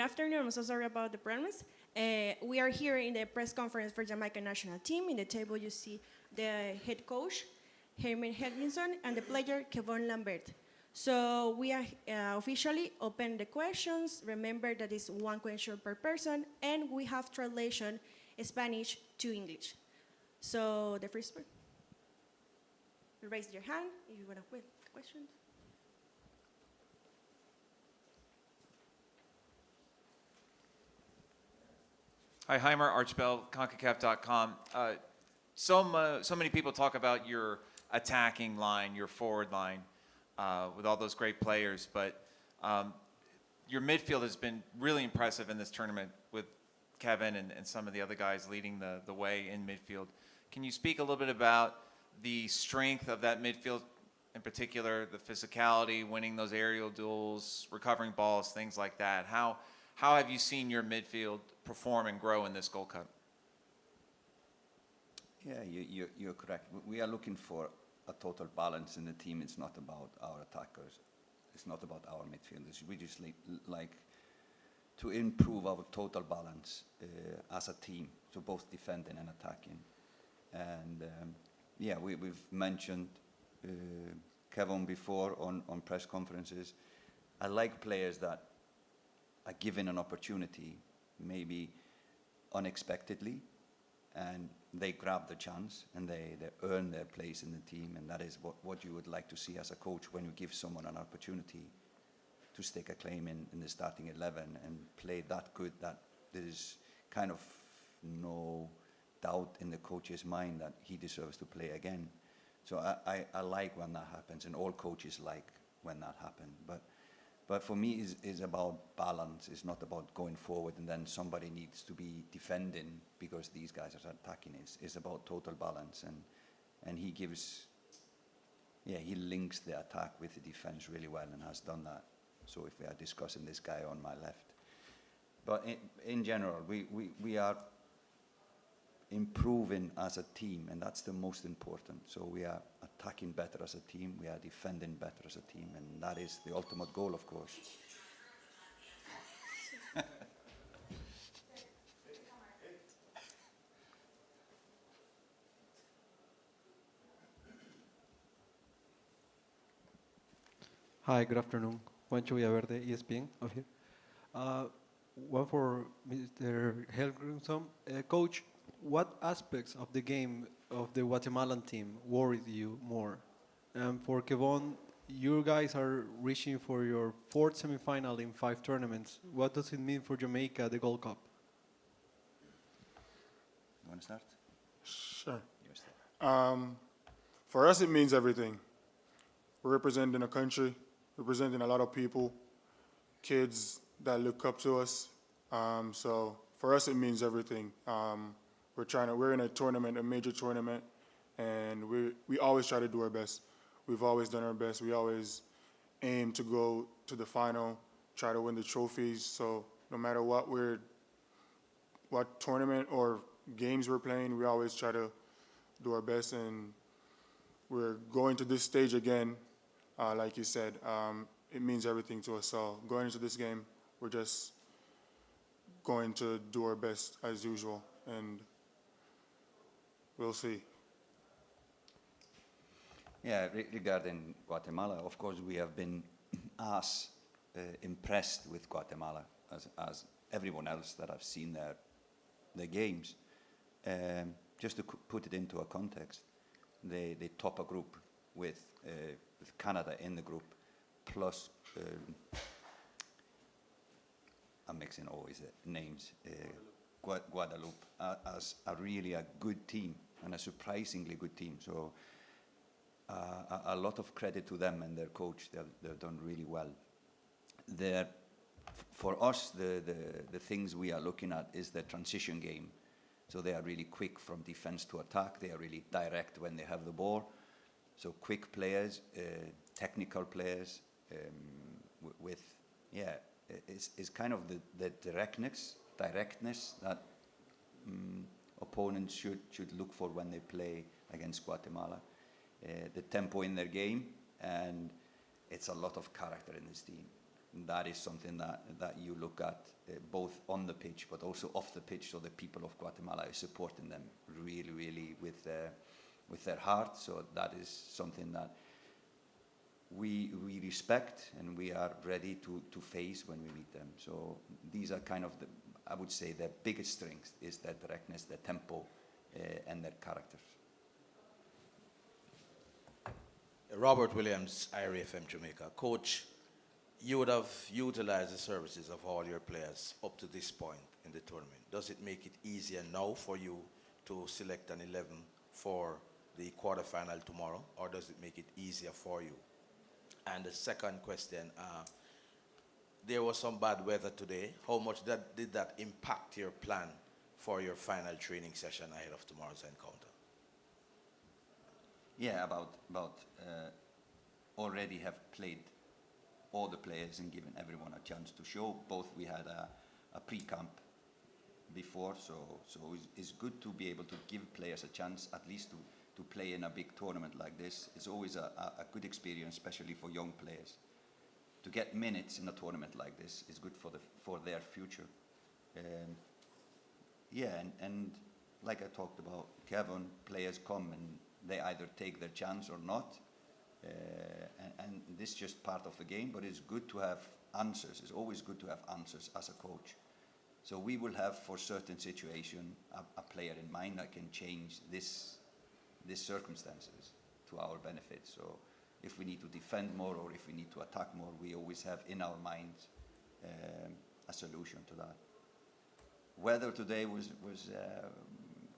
Good afternoon. I'm so sorry about the premise. We are here in the press conference for Jamaica national team. In the table, you see the head coach, Herman Hedginson, and the player, Kevon Lambert. So we are officially open the questions. Remember that it's one question per person, and we have translation Spanish to English. So the first person, raise your hand if you want to put questions. Hi, Heimer, Archbell, CONCACAF.com. So many people talk about your attacking line, your forward line, with all those great players, but your midfield has been really impressive in this tournament with Kevin and some of the other guys leading the way in midfield. Can you speak a little bit about the strength of that midfield, in particular, the physicality, winning those aerial duels, recovering balls, things like that? How have you seen your midfield perform and grow in this Gold Cup? Yeah, you're correct. We are looking for a total balance in the team. It's not about our attackers. It's not about our midfielders. We just like to improve our total balance as a team, so both defending and attacking. And yeah, we've mentioned Kevin before on press conferences. I like players that are given an opportunity, maybe unexpectedly, and they grab the chance and they earn their place in the team. And that is what you would like to see as a coach when you give someone an opportunity to stake a claim in the starting 11 and play that good that there is kind of no doubt in the coach's mind that he deserves to play again. So I like when that happens, and all coaches like when that happens. But for me, it's about balance. It's not about going forward and then somebody needs to be defending because these guys are attacking. It's about total balance, and he gives, he links the attack with the defense really well and has done that. So if we are discussing this guy on my left, but in general, we are improving as a team, and that's the most important. So we are attacking better as a team, we are defending better as a team, and that is the ultimate goal, of course. Hi, good afternoon. Juancho Villaverde, ESPN, of here. One for Mr. Helgrimson. Coach, what aspects of the game of the Guatemalan team worried you more? And for Kevon, you guys are reaching for your fourth semifinal in 5 tournaments. What does it mean for Jamaica, the Gold Cup? You want to start? Sure. For us, it means everything. We're representing a country, representing a lot of people, kids that look up to us. So for us, it means everything. We're in a tournament, a major tournament, and we always try to do our best. We've always done our best. We always aim to go to the final, try to win the trophies. So no matter what tournament or games we're playing, we always try to do our best. And we're going to this stage again, like you said. It means everything to us all. Going into this game, we're just going to do our best as usual, and we'll see. Yeah, regarding Guatemala, of course, we have been as impressed with Guatemala as everyone else that I've seen their games. Just to put it into a context, they top a group with Canada in the group, plus I'm mixing always names. Guadeloupe as a really good team and a surprisingly good team. So a lot of credit to them and their coach. They've done really well. For us, the things we are looking at is the transition game. So they are really quick from defense to attack. They are really direct when they have the ball. So quick players, technical players, it's kind of the directness that opponents should look for when they play against Guatemala. The tempo in their game, and it's a lot of character in this team. that is something that you look at both on the pitch but also off the pitch, so the people of Guatemala is supporting them really, really with their heart. So that is something that we respect and we are ready to face when we meet them. So these are kind of I would say their biggest strength is their directness, their tempo, and their characters. Robert Williams, IRFM Jamaica. Coach, you would have utilized the services of all your players up to this point in the tournament. Does it make it easier now for you to select an 11 for the quarterfinal tomorrow, or does it make it easier for you? And the second question, there was some bad weather today. How much did that impact your plan for your final training session ahead of tomorrow's encounter? Yeah, about already have played all the players and given everyone a chance to show. Both we had a pre-camp before, so it's good to be able to give players a chance at least to play in a big tournament like this. It's always a good experience, especially for young players. To get minutes in a tournament like this is good for their future. And like I talked about, Kevin, players come and they either take their chance or not. And this is just part of the game, but it's good to have answers. It's always good to have answers as a coach. So we will have, for certain situation, a player in mind that can change these circumstances to our benefit. So if we need to defend more or if we need to attack more, we always have in our minds a solution to that. Weather today was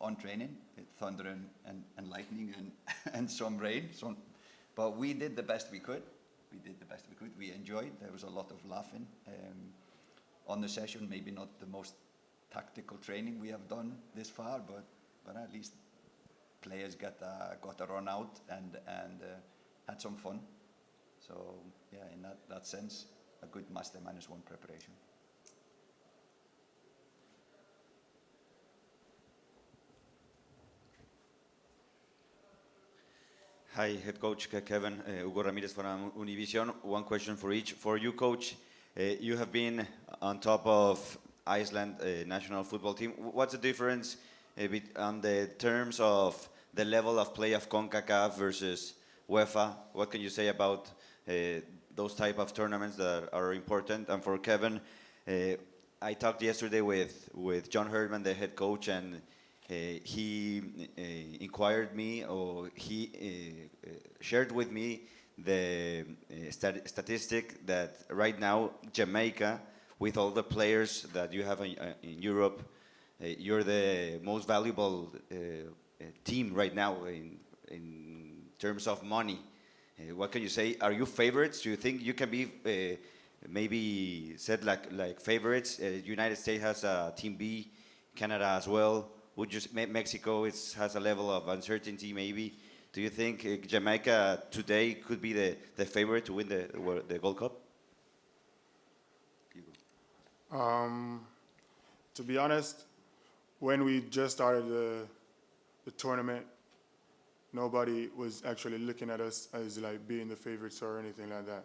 on training, thunder and lightning and some rain. But we did the best we could. We enjoyed. There was a lot of laughing on the session. Maybe not the most tactical training we have done this far, but at least players got a run out and had some fun. So yeah, in that sense, a good master -1 preparation. Hi, head coach Kevin, Hugo Ramirez from Univision. One question for each. For you, coach, you have been on top of Iceland national football team. What's the difference on the terms of the level of play of CONCACAF versus UEFA? What can you say about those type of tournaments that are important? And for Kevin, I talked yesterday with John Herdman, the head coach, and he inquired me, or he shared with me the statistic that right now Jamaica, with all the players that you have in Europe, you're the most valuable team right now in terms of money. What can you say? Are you favorites? Do you think you can be maybe said like favorites? United States has a team B, Canada as well. Would you Mexico has a level of uncertainty maybe? Do you think Jamaica today could be the favorite to win the Gold Cup? To be honest, when we just started the tournament, nobody was actually looking at us as like being the favorites or anything like that,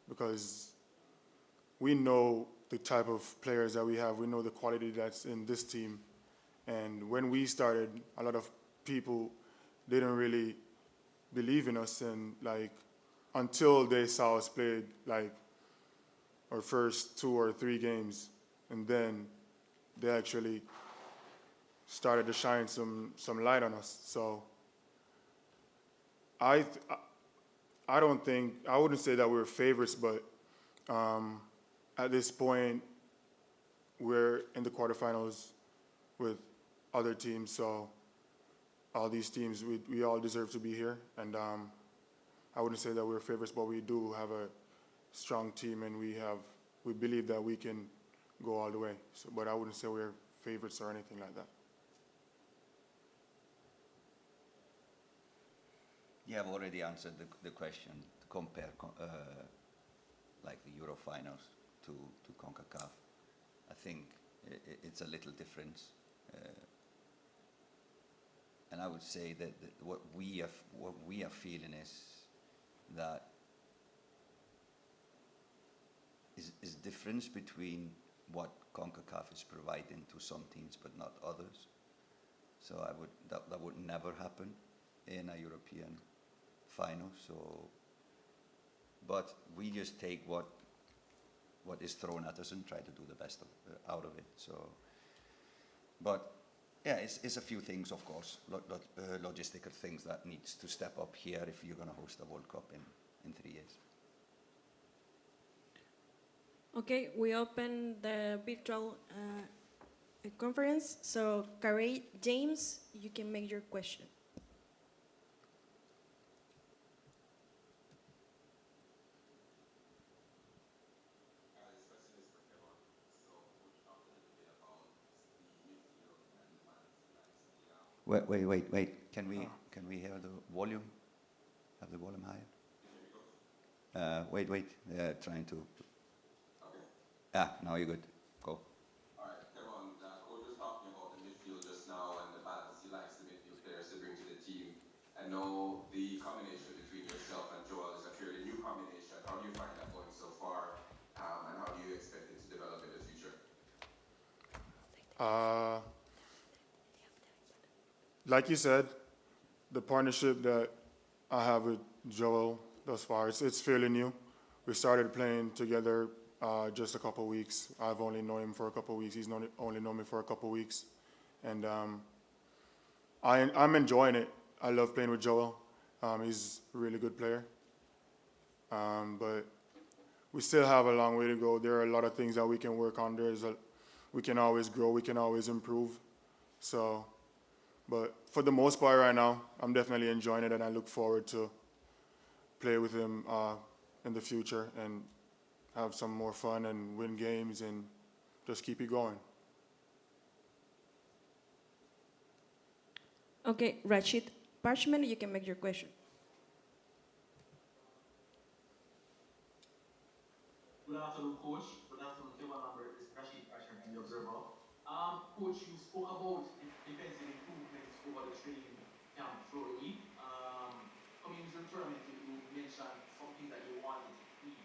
because we know the type of players that we have. We know the quality that's in this team. And when we started, a lot of people didn't really believe in us, and like until they saw us play like our first 2 or 3 games, and then they actually started to shine some light on us. So I wouldn't say that we're favorites, but at this point we're in the quarterfinals with other teams, so all these teams, we all deserve to be here, and I wouldn't say that we're favorites, but we do have a strong team, and we believe that we can go all the way. So, but I wouldn't say we're favorites or anything like that. Yeah, I've already answered the question. To compare like the Euro finals to CONCACAF, I think it's a little difference. And I would say that what we are feeling is that difference between what CONCACAF is providing to some teams but not others. So that would never happen in a European final. So, but we just take what is thrown at us and try to do the best out of it. So, but yeah, it's a few things, of course, logistical things that needs to step up here if you're going to host a World Cup in 3 years. Okay, we open the virtual conference. So, Carey, James, you can make your question. Wait. Can we hear the volume? Have the volume higher? Wait. Trying to. Okay. Now you're good. Go. All right, Kevin, coach was talking about the midfield just now and the balance he likes the midfield players to bring to the team. I know the combination between yourself and Joel is a fairly new combination. How do you find that going so far, and how do you expect it to develop in the future? Like you said, the partnership that I have with Joel thus far, it's fairly new. We started playing together just a couple weeks. I've only known him for a couple weeks. He's only known me for a couple weeks. And I'm enjoying it. I love playing with Joel. He's a really good player. But we still have a long way to go. There are a lot of things that we can work on. We can always grow. We can always improve. So, but for the most part right now, I'm definitely enjoying it, and I look forward to play with him in the future and have some more fun and win games and just keep it going. Okay, Rashid Parchman, you can make your question. Good afternoon, Coach. Good afternoon, Kevin Lambert. This is Rashid Parchman from the Observer. Coach, you spoke about defensive improvements over the training camp through the week. Coming into the tournament, you mentioned something that you wanted to tweak.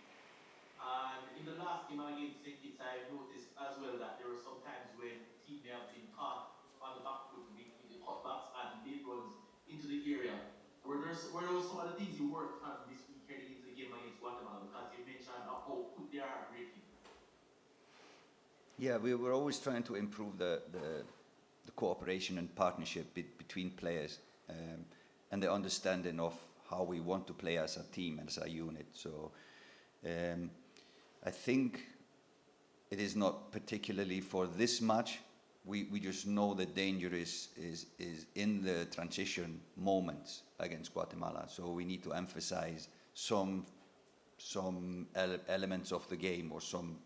And in the last game against St. Kitts, I noticed as well that there were some times when the team may have been caught on the back foot with the cutbacks and late runs into the area. Were those some of the things you worked on this week heading into the game against Guatemala? Because you mentioned how quick they are breaking. Yeah, we were always trying to improve the cooperation and partnership between players and the understanding of how we want to play as a team, as a unit. So I think it is not particularly for this match. We just know the danger is in the transition moments against Guatemala. So we need to emphasize some elements of the game or some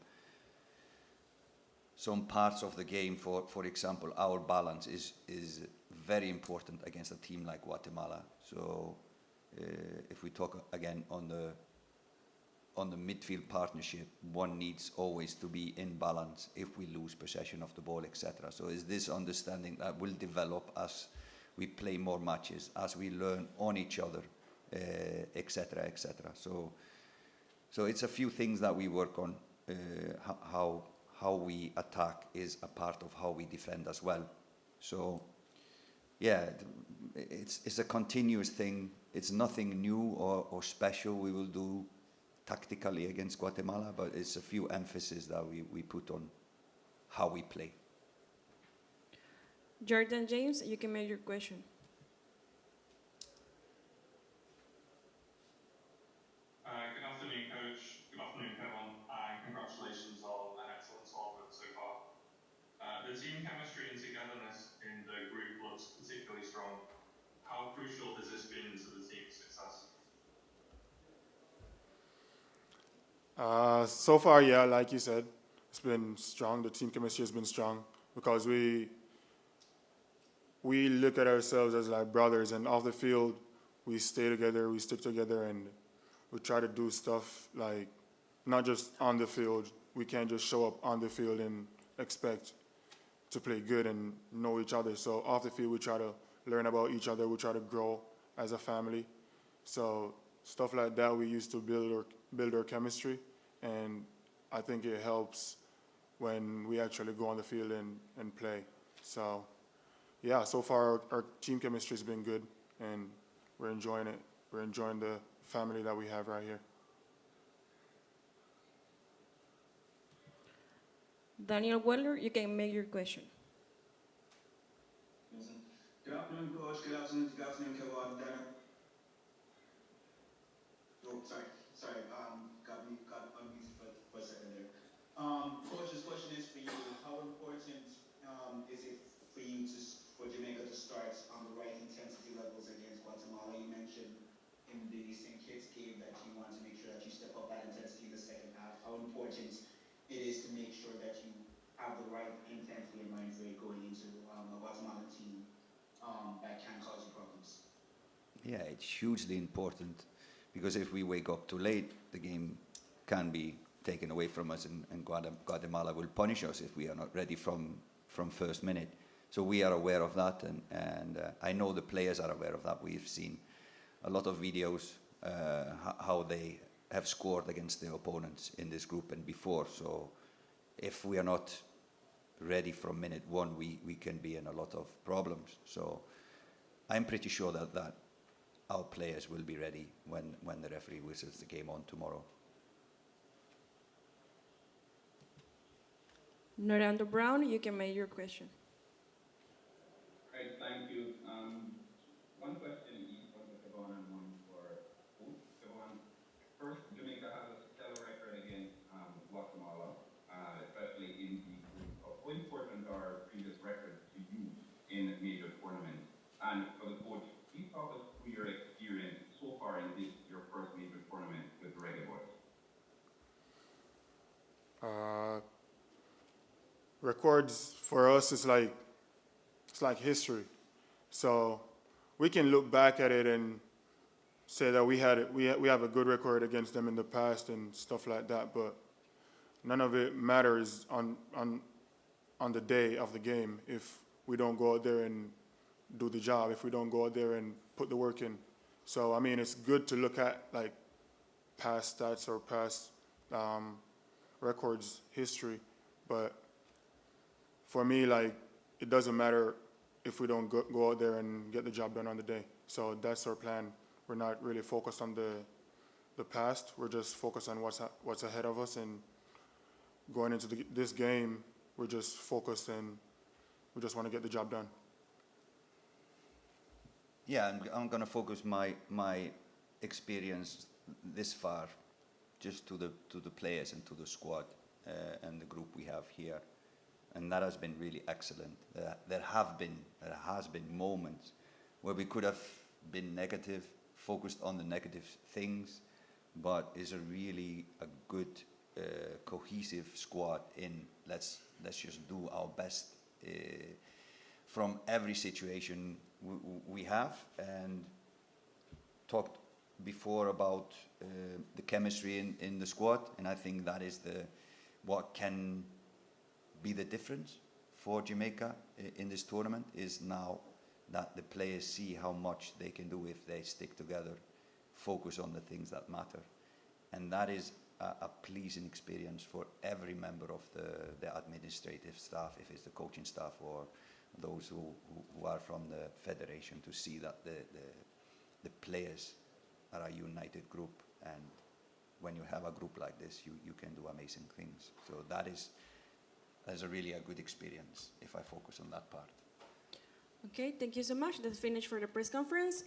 parts of the game. For example, our balance is very important against a team like Guatemala. So if we talk again on the midfield partnership, one needs always to be in balance if we lose possession of the ball, etc. So is this understanding that will develop as we play more matches, as we learn on each other, etc., etc. So it's a few things that we work on. How we attack is a part of how we defend as well. So yeah, it's a continuous thing. It's nothing new or special we will do tactically against Guatemala, but it's a few emphasis that we put on how we play. Jordan James, you can make your question. Good afternoon, Coach. Good afternoon, Kevin, and congratulations on an excellent tournament so far. The team chemistry and togetherness in the group looks particularly strong. How crucial has this been to the team's success? So far, yeah, like you said, it's been strong. The team chemistry has been strong because we look at ourselves as like brothers, and off the field, we stay together, we stick together, and we try to do stuff like not just on the field. We can't just show up on the field and expect to play good and know each other. So off the field, we try to learn about each other. We try to grow as a family. So stuff like that, we used to build our chemistry, and I think it helps when we actually go on the field and play. So, yeah, so far our team chemistry has been good, and we're enjoying it. We're enjoying the family that we have right here. Daniel Weller, you can make your question. Good afternoon, Coach. Good afternoon, Kevin. Oh, sorry. Got unmuted for a second there. Coach, this question is for you. How important is it for you for Jamaica to start on the right intensity levels against Guatemala? You mentioned in the St. Kitts game that you want to make sure that you step up that intensity in the second half. How important it is to make sure that you have the right intensity and mind frame going into a Guatemalan team that can cause you problems? Yeah, it's hugely important because if we wake up too late, the game can be taken away from us, and Guatemala will punish us if we are not ready from first minute. So we are aware of that, and I know the players are aware of that. We've seen a lot of videos how they have scored against their opponents in this group and before. So if we are not ready from minute one, we can be in a lot of problems. So I'm pretty sure that our players will be ready when the referee whistles the game on tomorrow. Norando Brown, you can make your question. Great, thank you. One question each for Kevon and one for Coach. Kevon, first, Jamaica has a stellar record against Guatemala, especially in the Group Cup. How important are previous records to you in major tournaments? And for the coach, please talk us through your experience so far in this, your first major tournament with the Reggae Boys. Records for us is like history. So we can look back at it and say that we have a good record against them in the past and stuff like that, but none of it matters on the day of the game if we don't go out there and do the job, if we don't go out there and put the work in. So I mean, it's good to look at like past stats or past records, history, but for me, like, it doesn't matter if we don't go out there and get the job done on the day. So that's our plan. We're not really focused on the past. We're just focused on what's ahead of us, and going into this game, we're just focused and we just want to get the job done. Yeah, I'm going to focus my experience this far just to the players and to the squad and the group we have here. And that has been really excellent. There has been moments where we could have been negative, focused on the negative things, but it's a good cohesive squad in let's just do our best from every situation we have, and talked before about the chemistry in the squad, and I think that is what can be the difference for Jamaica in this tournament, is now that the players see how much they can do if they stick together, focus on the things that matter. And that is a pleasing experience for every member of the administrative staff, if it's the coaching staff or those who are from the federation, to see that the players are a united group, and when you have a group like this, you can do amazing things. So that's a really a good experience if I focus on that part. Okay, thank you so much. That's finished for the press conference.